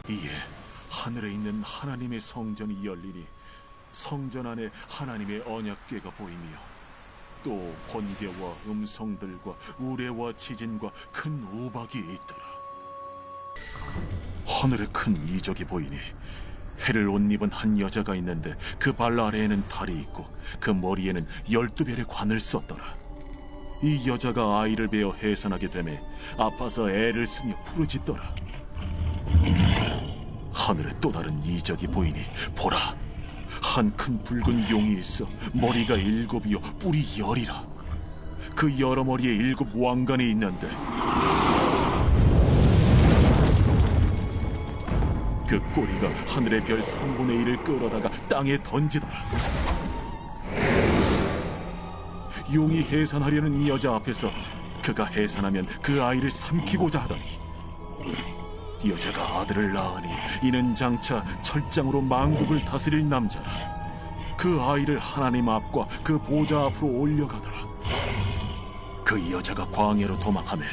이에 하늘에 있는 하나님의 성전이 열리니 성전 안에 하나님의 언약궤가 보이며 또 번개와 음성들과 우레와 지진과 큰 우박이 있더라. 하늘에 큰 이적이 보이니 해를 옷 입은 한 여자가 있는데 그 발 아래에는 달이 있고 그 머리에는 12별의 관을 썼더라. 이 여자가 아이를 베어 해산하게 되매 아파서 애를 쓰며 부르짖더라. 하늘에 또 다른 이적이 보이니 보라, 한 큰 붉은 용이 있어 머리가 7이요 뿔이 10이라. 그 여러 머리에 7 왕관이 있는데 그 꼬리가 하늘의 별 3분의 1을 끌어다가 땅에 던지더라. 용이 해산하려는 이 여자 앞에서 그가 해산하면 그 아이를 삼키고자 하더니 여자가 아들을 낳으니 이는 장차 철장으로 만국을 다스릴 남자라. 그 아이를 하나님 앞과 그 보좌 앞으로 올려가더라. 그 여자가 광야로 도망하며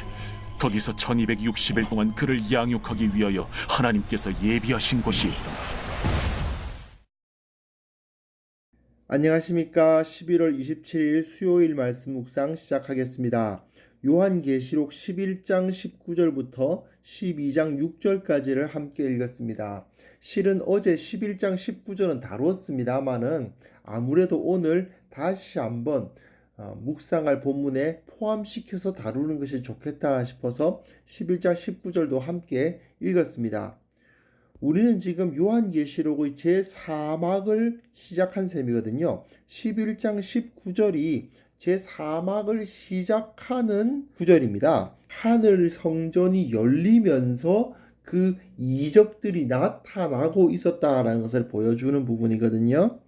거기서 1260일 동안 그를 양육하기 위하여 하나님께서 예비하신 곳이 있더라. 안녕하십니까. 11월 27일 수요일 말씀 묵상 시작하겠습니다. 요한계시록 11장 19절부터 12장 6절까지를 함께 읽었습니다. 실은 어제 11장 19절은 다루었습니다만은 아무래도 오늘 다시 한번 묵상할 본문에 포함시켜서 다루는 것이 좋겠다 싶어서 11장 19절도 함께 읽었습니다. 우리는 지금 요한계시록의 제4막을 시작한 셈이거든요. 11장 19절이 제4막을 시작하는 구절입니다. 하늘 성전이 열리면서 그 이적들이 나타나고 있었다라는 것을 보여주는 부분이거든요.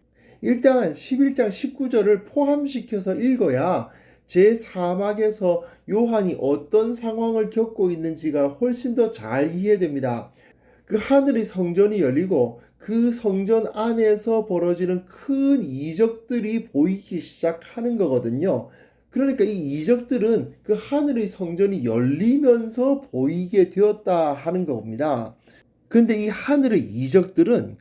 일단 11장 19절을 포함시켜서 읽어야 제4막에서 요한이 어떤 상황을 겪고 있는지가 훨씬 더 잘 이해됩니다. 그 하늘의 성전이 열리고 그 성전 안에서 벌어지는 큰 이적들이 보이기 시작하는 거거든요. 그러니까 이 이적들은 그 하늘의 성전이 열리면서 보이게 되었다 하는 겁니다. 그런데 이 하늘의 이적들은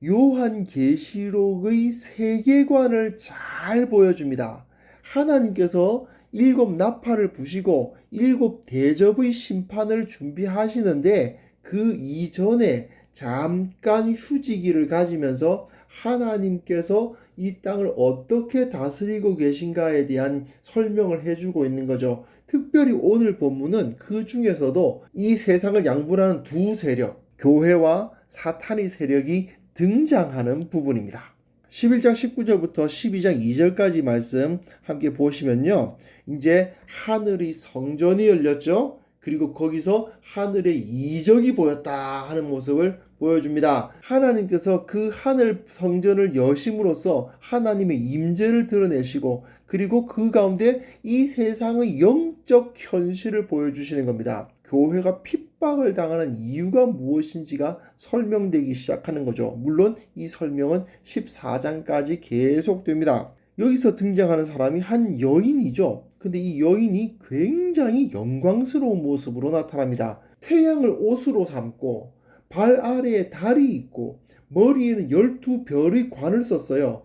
요한계시록의 세계관을 잘 보여줍니다. 하나님께서 7 나팔을 부시고 7 대접의 심판을 준비하시는데 그 이전에 잠깐 휴지기를 가지면서 하나님께서 이 땅을 어떻게 다스리고 계신가에 대한 설명을 해주고 있는 거죠. 특별히 오늘 본문은 그 중에서도 이 세상을 양분하는 두 세력, 교회와 사탄의 세력이 등장하는 부분입니다. 11장 19절부터 12장 2절까지 말씀 함께 보시면요. 이제 하늘의 성전이 열렸죠. 그리고 거기서 하늘의 이적이 보였다 하는 모습을 보여줍니다. 하나님께서 그 하늘 성전을 여심으로써 하나님의 임재를 드러내시고 그리고 그 가운데 이 세상의 영적 현실을 보여주시는 겁니다. 교회가 핍박을 당하는 이유가 무엇인지가 설명되기 시작하는 거죠. 물론 이 설명은 14장까지 계속됩니다. 여기서 등장하는 사람이 한 여인이죠. 근데 이 여인이 굉장히 영광스러운 모습으로 나타납니다. 태양을 옷으로 삼고 발 아래에 달이 있고 머리에는 12별의 관을 썼어요.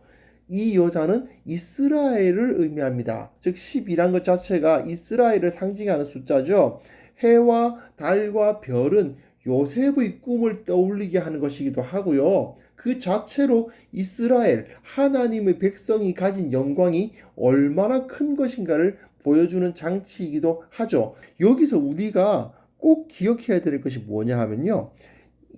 이 여자는 이스라엘을 의미합니다. 즉 10이란 것 자체가 이스라엘을 상징하는 숫자죠. 해와 달과 별은 요셉의 꿈을 떠올리게 하는 것이기도 하고요. 그 자체로 이스라엘, 하나님의 백성이 가진 영광이 얼마나 큰 것인가를 보여주는 장치이기도 하죠. 여기서 우리가 꼭 기억해야 될 것이 뭐냐 하면요.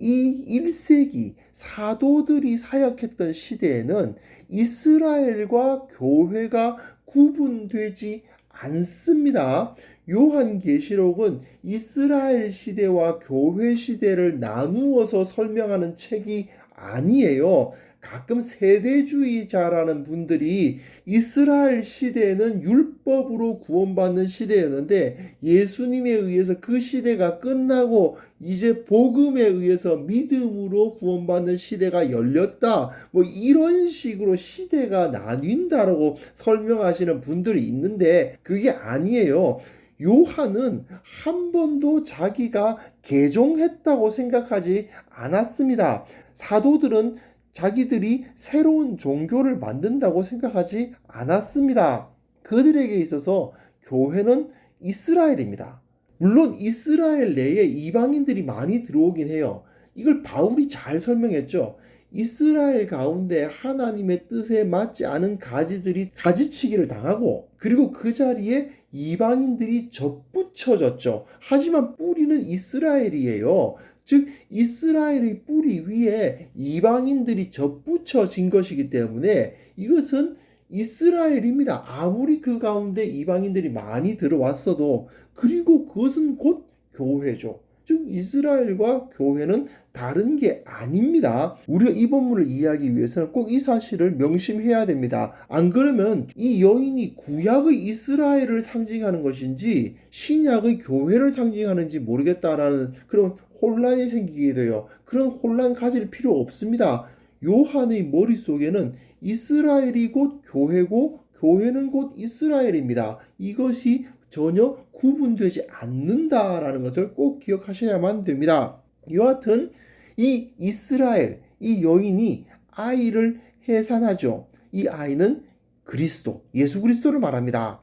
이 1세기 사도들이 사역했던 시대에는 이스라엘과 교회가 구분되지 않습니다. 요한계시록은 이스라엘 시대와 교회 시대를 나누어서 설명하는 책이 아니에요. 가끔 세대주의자라는 분들이 이스라엘 시대에는 율법으로 구원받는 시대였는데 예수님에 의해서 그 시대가 끝나고 이제 복음에 의해서 믿음으로 구원받는 시대가 열렸다. 뭐 이런 식으로 시대가 나뉜다라고 설명하시는 분들이 있는데 그게 아니에요. 요한은 한 번도 자기가 개종했다고 생각하지 않았습니다. 사도들은 자기들이 새로운 종교를 만든다고 생각하지 않았습니다. 그들에게 있어서 교회는 이스라엘입니다. 물론 이스라엘 내에 이방인들이 많이 들어오긴 해요. 이걸 바울이 잘 설명했죠. 이스라엘 가운데 하나님의 뜻에 맞지 않은 가지들이 가지치기를 당하고, 그리고 그 자리에 이방인들이 접붙여졌죠. 하지만 뿌리는 이스라엘이에요. 즉 이스라엘의 뿌리 위에 이방인들이 접붙여진 것이기 때문에 이것은 이스라엘입니다. 아무리 그 가운데 이방인들이 많이 들어왔어도. 그리고 그것은 곧 교회죠. 즉 이스라엘과 교회는 다른 게 아닙니다. 우리가 이 본문을 이해하기 위해서는 꼭 이 사실을 명심해야 됩니다. 안 그러면 이 여인이 구약의 이스라엘을 상징하는 것인지 신약의 교회를 상징하는지 모르겠다라는 그런 혼란이 생기게 돼요. 그런 혼란 가질 필요 없습니다. 요한의 머릿속에는 이스라엘이 곧 교회고 교회는 곧 이스라엘입니다. 이것이 전혀 구분되지 않는다라는 것을 꼭 기억하셔야만 됩니다. 여하튼 이 이스라엘, 이 여인이 아이를 해산하죠. 이 아이는 그리스도, 예수 그리스도를 말합니다.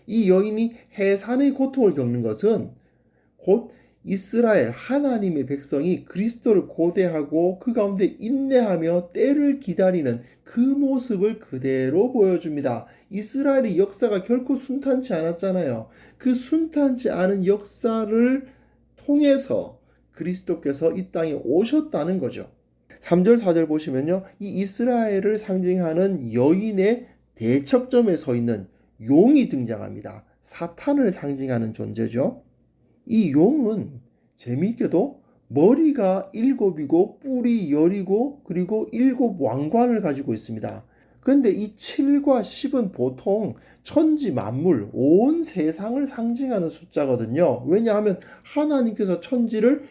이 여인이 해산의 고통을 겪는 것은 곧 이스라엘 하나님의 백성이 그리스도를 고대하고 그 가운데 인내하며 때를 기다리는 그 모습을 그대로 보여줍니다. 이스라엘의 역사가 결코 순탄치 않았잖아요. 그 순탄치 않은 역사를 통해서 그리스도께서 이 땅에 오셨다는 거죠. 3절 4절 보시면요. 이 이스라엘을 상징하는 여인의 대척점에 서 있는 용이 등장합니다. 사탄을 상징하는 존재죠. 이 용은 재미있게도 머리가 7이고 뿔이 10이고 그리고 7 왕관을 가지고 있습니다. 그런데 이 7과 10은 보통 천지 만물, 온 세상을 상징하는 숫자거든요. 왜냐하면 하나님께서 천지를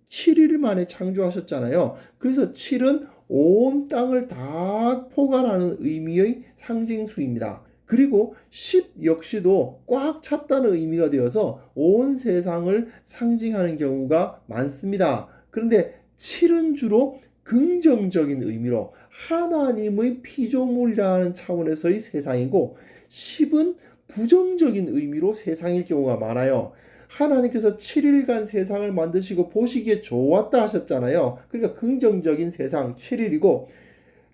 7일 만에 창조하셨잖아요. 그래서 7은 온 땅을 다 포괄하는 의미의 상징수입니다. 그리고 10 역시도 꽉 찼다는 의미가 되어서 온 세상을 상징하는 경우가 많습니다. 그런데 7은 주로 긍정적인 의미로 하나님의 피조물이라는 차원에서의 세상이고 10은 부정적인 의미로 세상일 경우가 많아요. 하나님께서 7일간 세상을 만드시고 보시기에 좋았다 하셨잖아요. 그러니까 긍정적인 세상 7일이고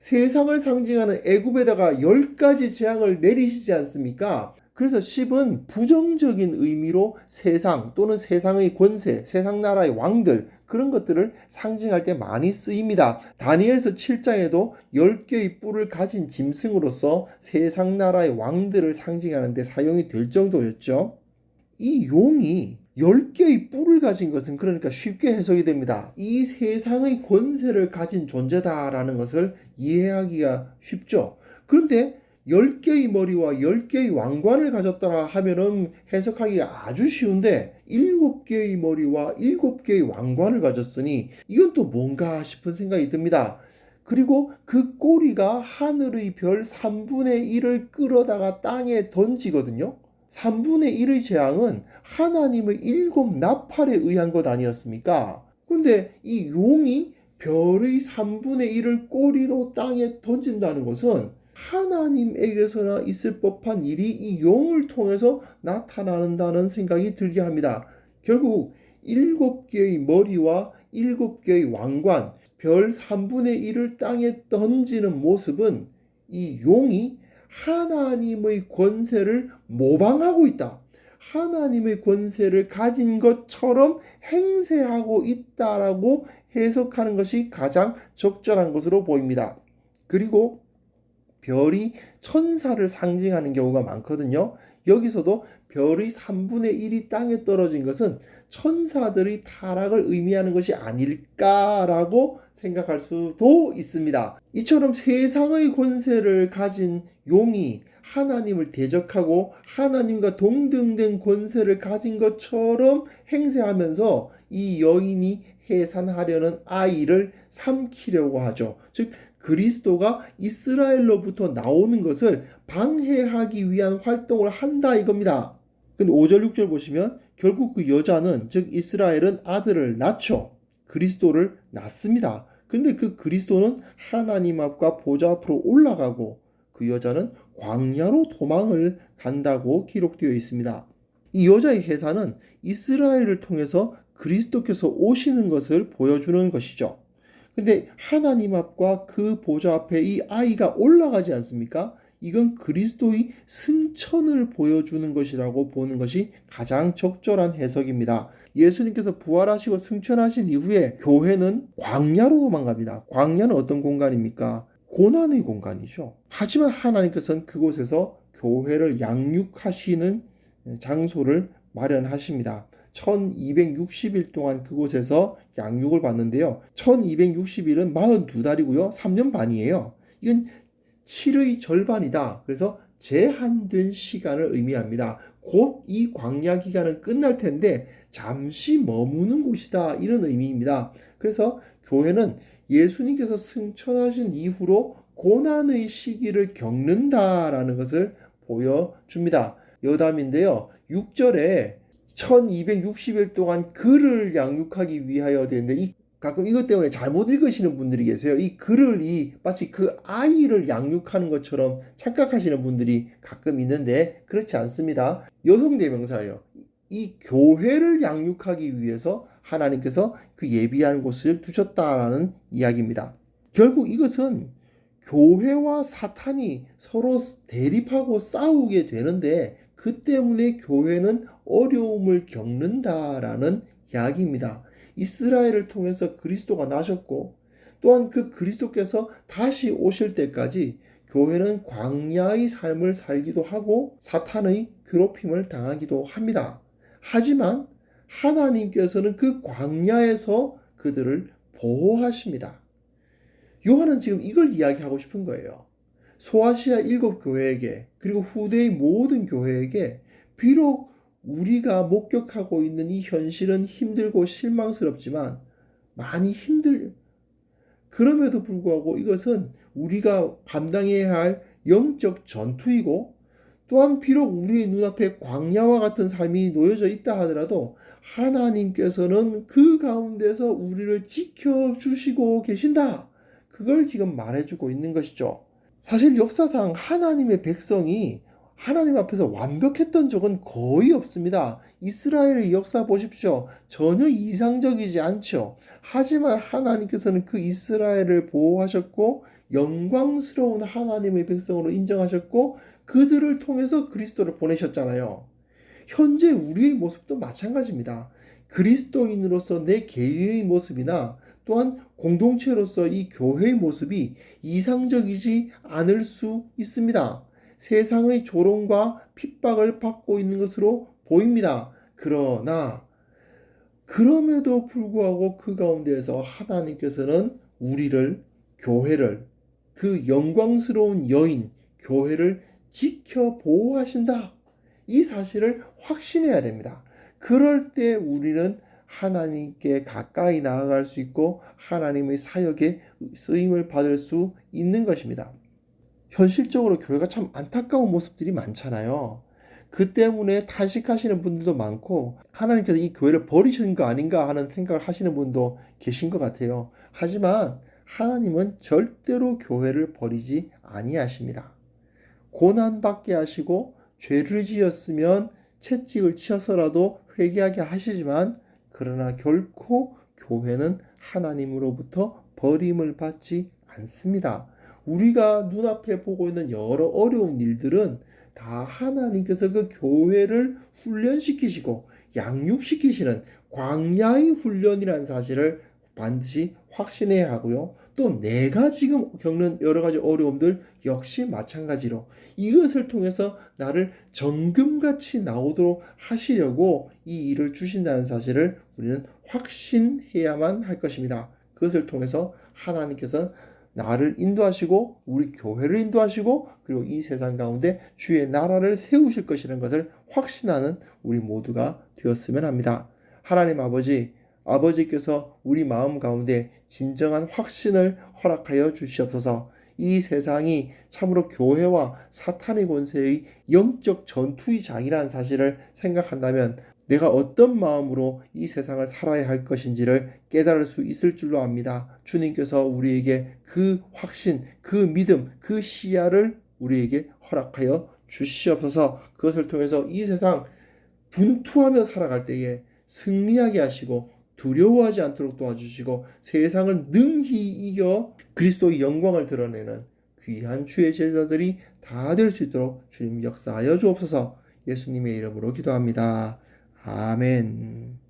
세상을 상징하는 애굽에다가 10가지 재앙을 내리시지 않습니까? 그래서 10은 부정적인 의미로 세상 또는 세상의 권세, 세상 나라의 왕들 그런 것들을 상징할 때 많이 쓰입니다. 다니엘서 7장에도 10개의 뿔을 가진 짐승으로서 세상 나라의 왕들을 상징하는 데 사용이 될 정도였죠. 이 용이 10개의 뿔을 가진 것은 그러니까 쉽게 해석이 됩니다. 이 세상의 권세를 가진 존재다라는 것을 이해하기가 쉽죠. 그런데 10개의 머리와 10개의 왕관을 가졌더라 하면은 해석하기가 아주 쉬운데 7개의 머리와 7개의 왕관을 가졌으니 이건 또 뭔가 싶은 생각이 듭니다. 그리고 그 꼬리가 하늘의 별 3분의 1을 끌어다가 땅에 던지거든요. 3분의 1의 재앙은 하나님의 7 나팔에 의한 것 아니었습니까? 그런데 이 용이 별의 3분의 1을 꼬리로 땅에 던진다는 것은 하나님에게서나 있을 법한 일이 이 용을 통해서 나타난다는 생각이 들게 합니다. 결국 7개의 머리와 7개의 왕관, 별 3분의 1을 땅에 던지는 모습은 이 용이 하나님의 권세를 모방하고 있다. 하나님의 권세를 가진 것처럼 행세하고 있다라고 해석하는 것이 가장 적절한 것으로 보입니다. 그리고 별이 천사를 상징하는 경우가 많거든요. 여기서도 별의 3분의 1이 땅에 떨어진 것은 천사들의 타락을 의미하는 것이 아닐까라고 생각할 수도 있습니다. 이처럼 세상의 권세를 가진 용이 하나님을 대적하고 하나님과 동등된 권세를 가진 것처럼 행세하면서 이 여인이 해산하려는 아이를 삼키려고 하죠. 즉 그리스도가 이스라엘로부터 나오는 것을 방해하기 위한 활동을 한다 이겁니다. 근데 5절 6절 보시면 결국 그 여자는 즉 이스라엘은 아들을 낳죠. 그리스도를 낳습니다. 근데 그 그리스도는 하나님 앞과 보좌 앞으로 올라가고 그 여자는 광야로 도망을 간다고 기록되어 있습니다. 이 여자의 해사는 이스라엘을 통해서 그리스도께서 오시는 것을 보여주는 것이죠. 근데 하나님 앞과 그 보좌 앞에 이 아이가 올라가지 않습니까? 이건 그리스도의 승천을 보여주는 것이라고 보는 것이 가장 적절한 해석입니다. 예수님께서 부활하시고 승천하신 이후에 교회는 광야로 도망갑니다. 광야는 어떤 공간입니까? 고난의 공간이죠. 하지만 하나님께서는 그곳에서 교회를 양육하시는 장소를 마련하십니다. 1260일 동안 그곳에서 양육을 받는데요. 1260일은 42달이고요. 3년 반이에요. 이건 7의 절반이다. 그래서 제한된 시간을 의미합니다. 곧 이 광야 기간은 끝날 텐데 잠시 머무는 곳이다. 이런 의미입니다. 그래서 교회는 예수님께서 승천하신 이후로 고난의 시기를 겪는다라는 것을 보여줍니다. 여담인데요. 6절에 1260일 동안 그를 양육하기 위하여 되는데 가끔 이것 때문에 잘못 읽으시는 분들이 계세요. 이 그를 마치 그 아이를 양육하는 것처럼 착각하시는 분들이 가끔 있는데 그렇지 않습니다. 여성 대명사예요. 이 교회를 양육하기 위해서 하나님께서 그 예비한 곳을 두셨다라는 이야기입니다. 결국 이것은 교회와 사탄이 서로 대립하고 싸우게 되는데 그 때문에 교회는 어려움을 겪는다라는 이야기입니다. 이스라엘을 통해서 그리스도가 나셨고 또한 그 그리스도께서 다시 오실 때까지 교회는 광야의 삶을 살기도 하고 사탄의 괴롭힘을 당하기도 합니다. 하지만 하나님께서는 그 광야에서 그들을 보호하십니다. 요한은 지금 이걸 이야기하고 싶은 거예요. 소아시아 7교회에게 그리고 후대의 모든 교회에게 비록 우리가 목격하고 있는 이 현실은 힘들고 실망스럽지만 많이 그럼에도 불구하고 이것은 우리가 감당해야 할 영적 전투이고 또한 비록 우리의 눈앞에 광야와 같은 삶이 놓여져 있다 하더라도 하나님께서는 그 가운데서 우리를 지켜주시고 계신다. 그걸 지금 말해주고 있는 것이죠. 사실 역사상 하나님의 백성이 하나님 앞에서 완벽했던 적은 거의 없습니다. 이스라엘의 역사 보십시오. 전혀 이상적이지 않죠. 하지만 하나님께서는 그 이스라엘을 보호하셨고 영광스러운 하나님의 백성으로 인정하셨고 그들을 통해서 그리스도를 보내셨잖아요. 현재 우리의 모습도 마찬가지입니다. 그리스도인으로서 내 개인의 모습이나 또한 공동체로서 이 교회의 모습이 이상적이지 않을 수 있습니다. 세상의 조롱과 핍박을 받고 있는 것으로 보입니다. 그럼에도 불구하고 그 가운데에서 하나님께서는 우리를, 교회를, 그 영광스러운 여인, 교회를 지켜 보호하신다. 이 사실을 확신해야 됩니다. 그럴 때 우리는 하나님께 가까이 나아갈 수 있고 하나님의 사역에 쓰임을 받을 수 있는 것입니다. 현실적으로 교회가 참 안타까운 모습들이 많잖아요. 그 때문에 탄식하시는 분들도 많고 하나님께서 이 교회를 버리신 거 아닌가 하는 생각을 하시는 분도 계신 것 같아요. 하지만 하나님은 절대로 교회를 버리지 아니하십니다. 고난받게 하시고 죄를 지었으면 채찍을 치어서라도 회개하게 하시지만 그러나 결코 교회는 하나님으로부터 버림을 받지 않습니다. 우리가 눈앞에 보고 있는 여러 어려운 일들은 다 하나님께서 그 교회를 훈련시키시고 양육시키시는 광야의 훈련이라는 사실을 반드시 확신해야 하고요. 또 내가 지금 겪는 여러 가지 어려움들 역시 마찬가지로 이것을 통해서 나를 정금같이 나오도록 하시려고 이 일을 주신다는 사실을 우리는 확신해야만 할 것입니다. 그것을 통해서 하나님께서 나를 인도하시고 우리 교회를 인도하시고 그리고 이 세상 가운데 주의 나라를 세우실 것이라는 것을 확신하는 우리 모두가 되었으면 합니다. 하나님 아버지께서 우리 마음 가운데 진정한 확신을 허락하여 주시옵소서. 이 세상이 참으로 교회와 사탄의 권세의 영적 전투의 장이라는 사실을 생각한다면 내가 어떤 마음으로 이 세상을 살아야 할 것인지를 깨달을 수 있을 줄로 압니다. 주님께서 우리에게 그 확신, 그 믿음, 그 시야를 우리에게 허락하여 주시옵소서. 그것을 통해서 이 세상 분투하며 살아갈 때에 승리하게 하시고 두려워하지 않도록 도와주시고 세상을 능히 이겨 그리스도의 영광을 드러내는 귀한 주의 제자들이 다 될 수 있도록 주님 역사하여 주옵소서. 예수님의 이름으로 기도합니다. 아멘.